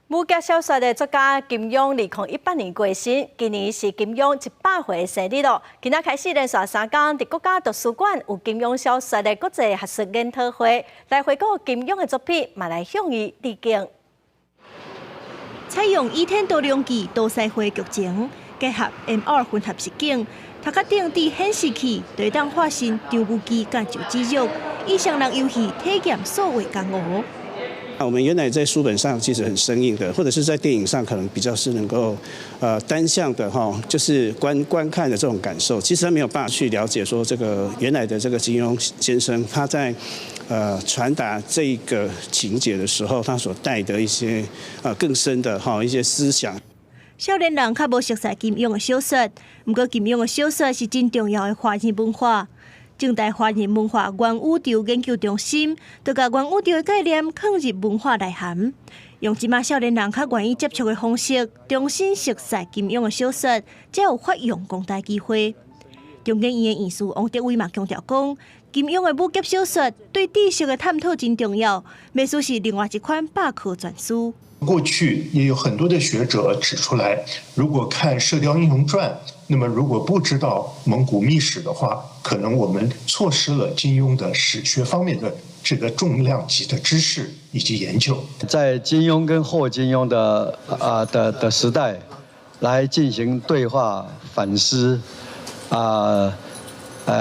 武侠小说的作家金庸2018年过身，今年是金庸100岁生日咯。今仔开始连续3天，伫国家图书馆有金庸小说的国际学术研讨会，来回顾金庸的作品，嘛来向伊致敬。采用倚天屠龙记多赛会剧情，结合 MR 混合实景，头壳顶伫显示器对当化身张无忌甲九肌肉，以双人游戏体验所谓江湖。我们原来在书本上其实很生硬的，或者是在电影上可能比较是能够单向的就是观看的这种感受，其实他没有办法去了解说这个原来的这个金庸先生他在传达这个情节的时候，他所带的一些更深的一些思想。少年人较无熟悉金庸的小说，不过金庸的小说是真重要的华人文化。正大华人文化元宇宙研究中心，就把元宇宙的概念放入文化内涵，用即马少年人较愿意接触的方式，重新熟悉金庸的小说，才有发扬光大机会。中间院的院士王德伟嘛强调讲，金庸的武侠小说对知识的探讨真重要，美术是另外一款百科全书。过去也有很多的学者指出来，如果看《射雕英雄传》，那么如果不知道蒙古秘史的话，可能我们错失了金庸的史学方面的这个重量级的知识以及研究。在金庸跟后金庸的时代，来进行对话反思，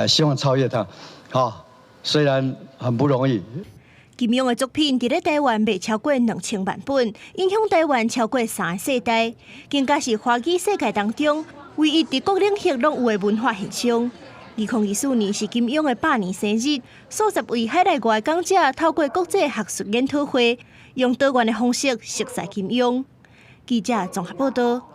希望超越它。虽然很不容易。金庸的作品伫咧台湾卖超过2000万本，影响台湾超过3个世代，更加是华语世界当中唯一伫各领域拢有的文化现象。2024年是金庸的100年生日，数十位海内外讲者透过国际学术研讨会，用多元的方式熟悉金庸。记者综合报道。